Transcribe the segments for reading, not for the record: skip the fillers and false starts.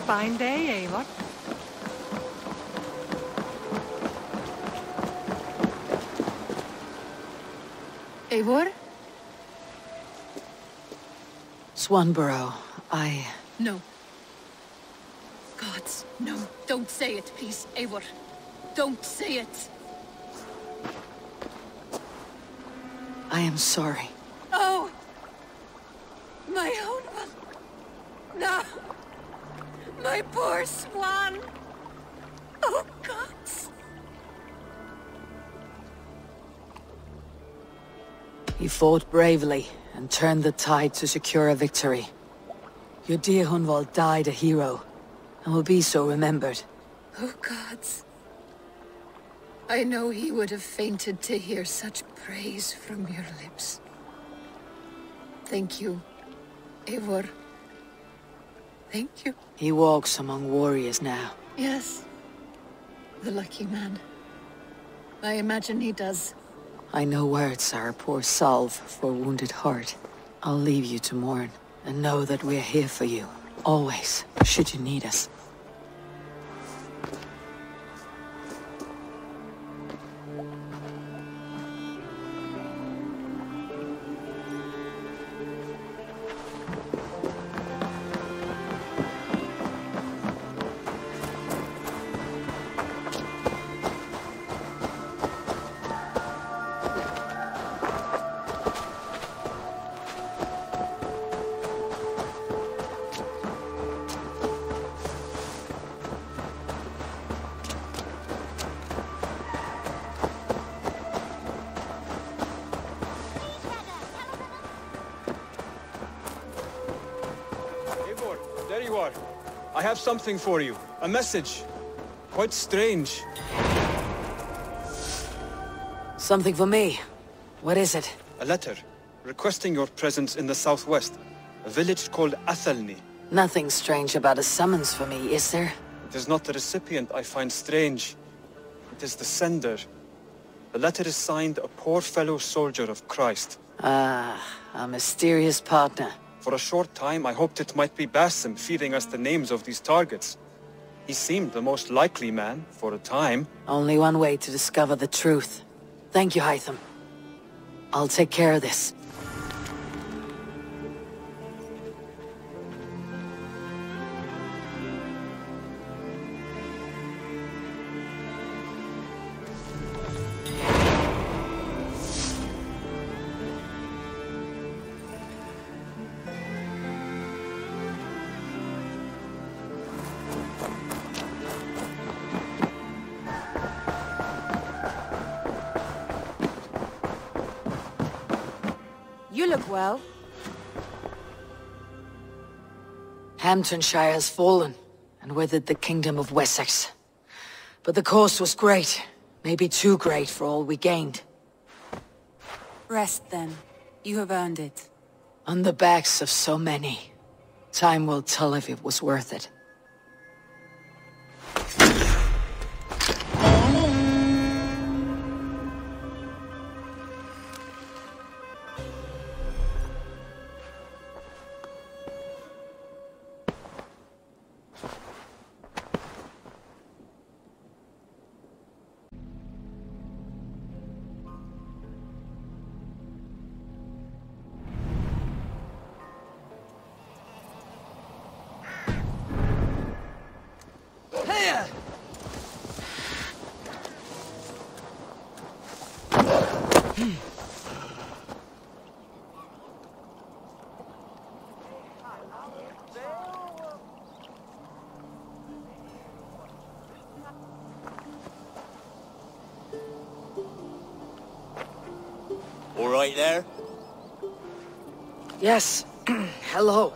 fine day, Eivor. Eivor? Swanborough, No. Gods, no. Don't say it, please, Eivor. Don't say it. I am sorry. Oh! My own one. No! My poor swan! Oh, gods! You fought bravely and turned the tide to secure a victory. Your dear Hunwald died a hero, and will be so remembered. Oh, gods. I know he would have fainted to hear such praise from your lips. Thank you, Eivor. Thank you. He walks among warriors now. Yes. The lucky man. I imagine he does. I know words are a poor salve for a wounded heart. I'll leave you to mourn, and know that we're here for you, always, should you need us. There you are. I have something for you. A message. Quite strange. Something for me. What is it? A letter requesting your presence in the southwest. A village called Athelney. Nothing strange about a summons for me, is there? It is not the recipient I find strange. It is the sender. The letter is signed a poor fellow soldier of Christ. Ah, a mysterious partner. For a short time, I hoped it might be Basim feeding us the names of these targets. He seemed the most likely man, for a time. Only one way to discover the truth. Thank you, Hytham. I'll take care of this. You look well. Hamptonshire has fallen, and with it the Kingdom of Wessex. But the cost was great. Maybe too great for all we gained. Rest then. You have earned it. On the backs of so many. Time will tell if it was worth it. All right there? Yes. Hello.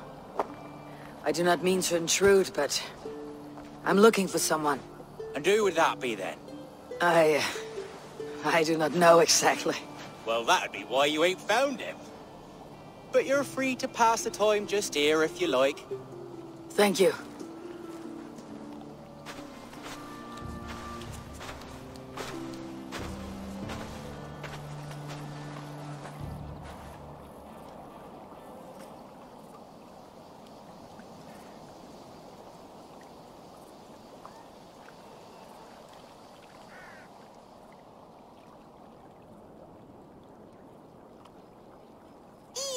I do not mean to intrude, but I'm looking for someone. And who would that be then? I do not know exactly. Well, that'd be why you ain't found him. But you're free to pass the time just here if you like. Thank you.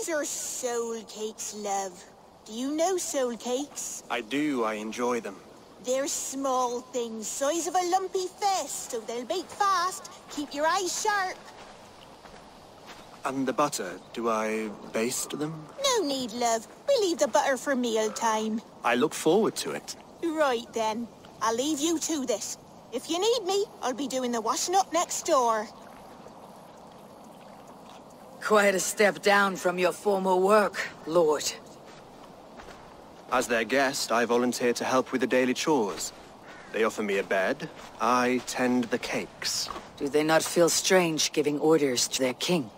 These are soul cakes, love. Do you know soul cakes? I do. I enjoy them. They're small things, size of a lumpy fist, so they'll bake fast. Keep your eyes sharp. And the butter, do I baste them? No need, love. We leave the butter for mealtime. I look forward to it. Right then. I'll leave you to this. If you need me, I'll be doing the washing up next door. Quite a step down from your former work, Lord. As their guest, I volunteered to help with the daily chores. They offer me a bed. I tend the cakes. Do they not feel strange giving orders to their king?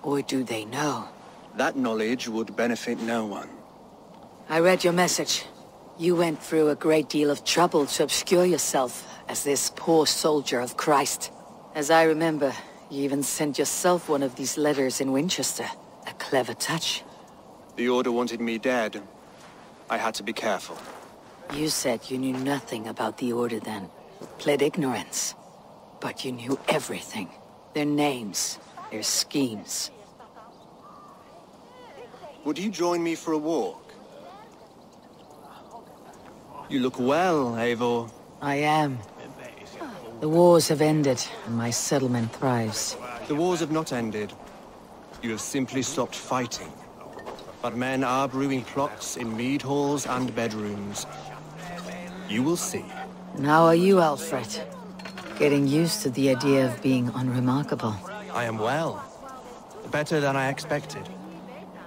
Or do they know? That knowledge would benefit no one. I read your message. You went through a great deal of trouble to obscure yourself as this poor soldier of Christ. As I remember, you even sent yourself one of these letters in Winchester. A clever touch. The Order wanted me dead. I had to be careful. You said you knew nothing about the Order then. Pled ignorance. But you knew everything. Their names, their schemes. Would you join me for a walk? You look well, Eivor. I am. The wars have ended, and my settlement thrives. The wars have not ended. You have simply stopped fighting. But men are brewing plots in mead halls and bedrooms. You will see. And how are you, Alfred? Getting used to the idea of being unremarkable. I am well. Better than I expected.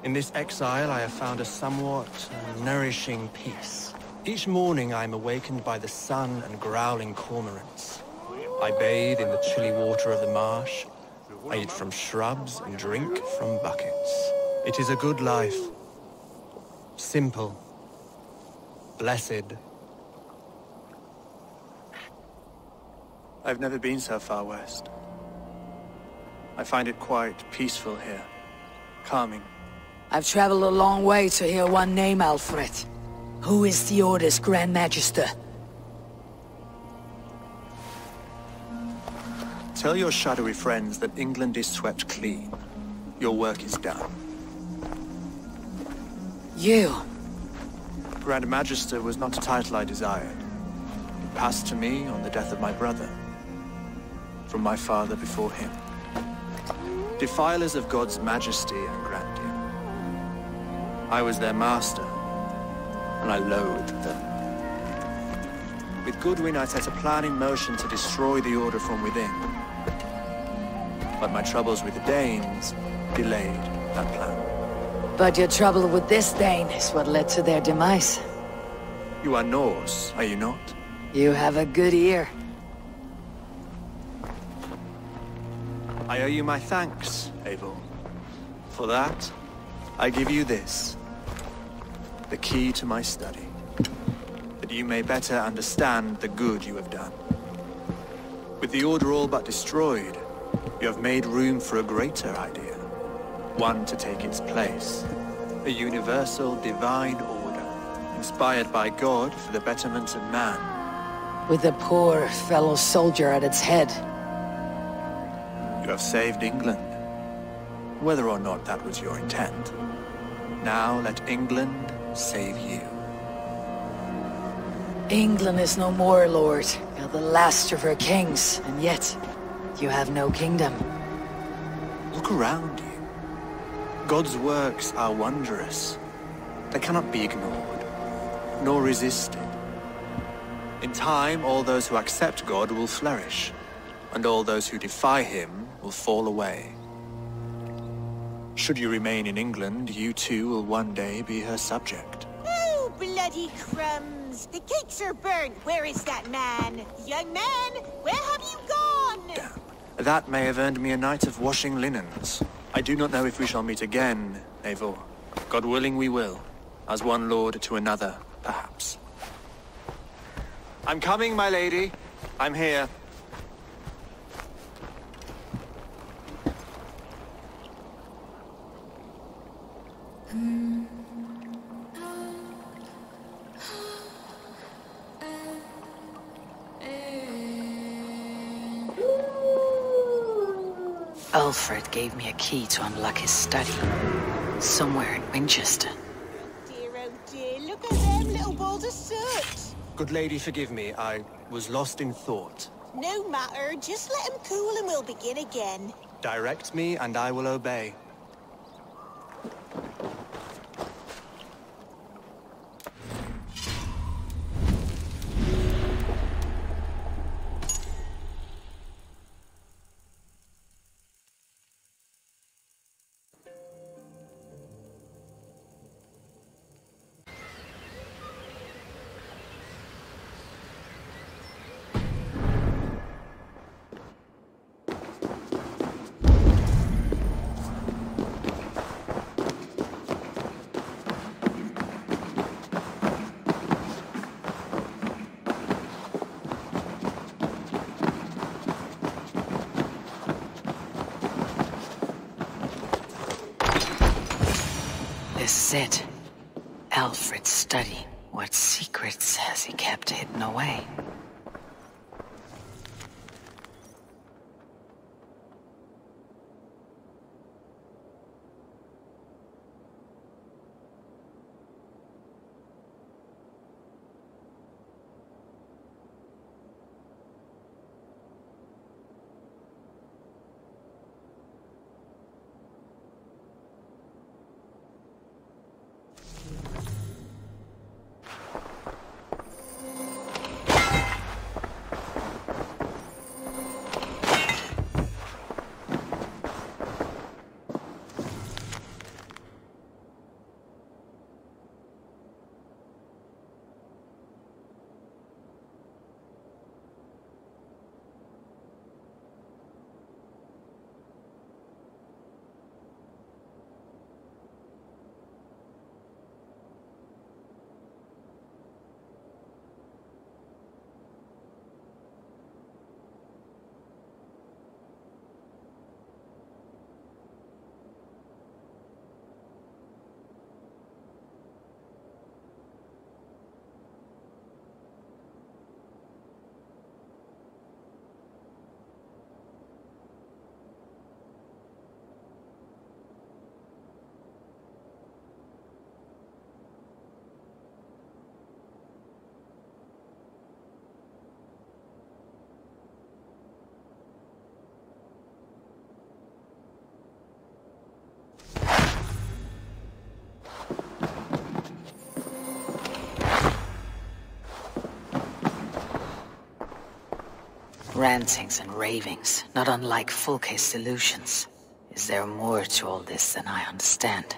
In this exile, I have found a somewhat nourishing peace. Each morning, I am awakened by the sun and growling cormorants. I bathe in the chilly water of the marsh. I eat from shrubs and drink from buckets. It is a good life. Simple. Blessed. I've never been so far west. I find it quite peaceful here. Calming. I've traveled a long way to hear one name, Alfred. Who is the Order's Grand Magister? Tell your shadowy friends that England is swept clean. Your work is done. You? Grand Magister was not a title I desired. It passed to me on the death of my brother. From my father before him. Defilers of God's majesty and grandeur. I was their master, and I loathed them. With Goodwin, I set a plan in motion to destroy the Order from within. But my troubles with the Danes delayed that plan. But your trouble with this Dane is what led to their demise. You are Norse, are you not? You have a good ear. I owe you my thanks, Abel. For that, I give you this. The key to my study. That you may better understand the good you have done. With the Order all but destroyed, you have made room for a greater idea. One to take its place. A universal divine order, inspired by God for the betterment of man. With a poor fellow soldier at its head. You have saved England. Whether or not that was your intent. Now let England save you. England is no more, Lord. You're the last of her kings, and yet you have no kingdom. Look around you. God's works are wondrous. They cannot be ignored, nor resisted. In time, all those who accept God will flourish, and all those who defy him will fall away. Should you remain in England, you too will one day be her subject. Oh, bloody crumbs! The cakes are burnt! Where is that man? Young man, where have you gone? Damn. That may have earned me a night of washing linens. I do not know if we shall meet again, Eivor. God willing we will. As one lord to another, perhaps. I'm coming, my lady. I'm here. Alfred gave me a key to unlock his study. Somewhere in Winchester. Dear, oh dear, look at them little balls of soot. Good lady, forgive me. I was lost in thought. No matter, just let them cool and we'll begin again. Direct me, and I will obey. This is it. Alfred's study. What secrets has he kept hidden away? Rantings and ravings, not unlike full-case solutions. Is there more to all this than I understand?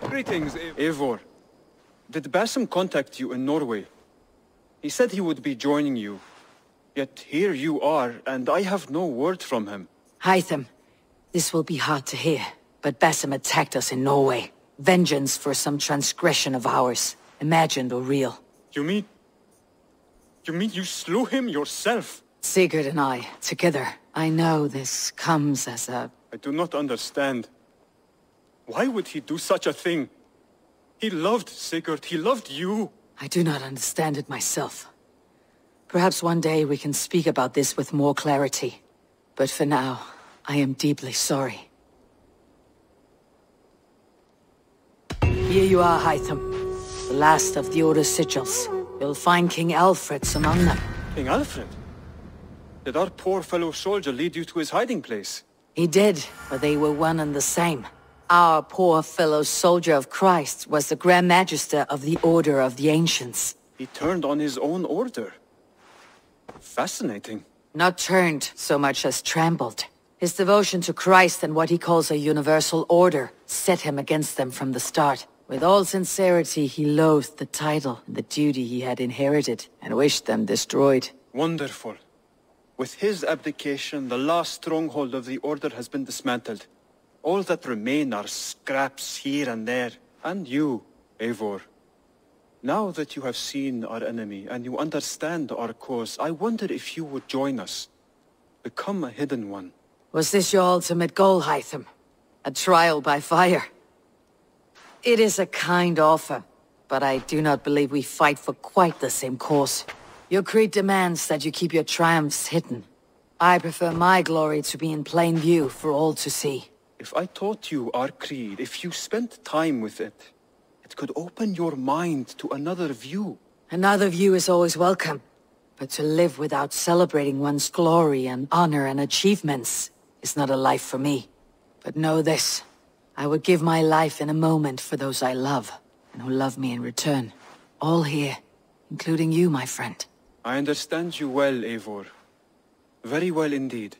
Greetings, Eivor. Did Basim contact you in Norway? He said he would be joining you. Yet here you are, and I have no word from him. Hytham, this will be hard to hear, but Basim attacked us in Norway. Vengeance for some transgression of ours, imagined or real. You mean you slew him yourself? Sigurd and I, together. I know this comes as a... I do not understand. Why would he do such a thing? He loved Sigurd, he loved you. I do not understand it myself. Perhaps one day we can speak about this with more clarity. But for now, I am deeply sorry. Here you are, Hytham. The last of the Order's sigils. You'll find King Alfred's among them. King Alfred? Did our poor fellow soldier lead you to his hiding place? He did, but they were one and the same. Our poor fellow soldier of Christ was the Grand Magister of the Order of the Ancients. He turned on his own order. Fascinating. Not turned so much as trampled. His devotion to Christ and what he calls a universal order set him against them from the start. With all sincerity, he loathed the title and the duty he had inherited, and wished them destroyed. Wonderful. With his abdication, the last stronghold of the Order has been dismantled. All that remain are scraps here and there. And you, Eivor. Now that you have seen our enemy and you understand our cause, I wonder if you would join us. Become a hidden one. Was this your ultimate goal, Hytham? A trial by fire? It is a kind offer, but I do not believe we fight for quite the same cause. Your creed demands that you keep your triumphs hidden. I prefer my glory to be in plain view for all to see. If I taught you our creed, if you spent time with it, it could open your mind to another view. Another view is always welcome, but to live without celebrating one's glory and honor and achievements is not a life for me. But know this. I would give my life in a moment for those I love, and who love me in return. All here, including you, my friend. I understand you well, Eivor. Very well indeed.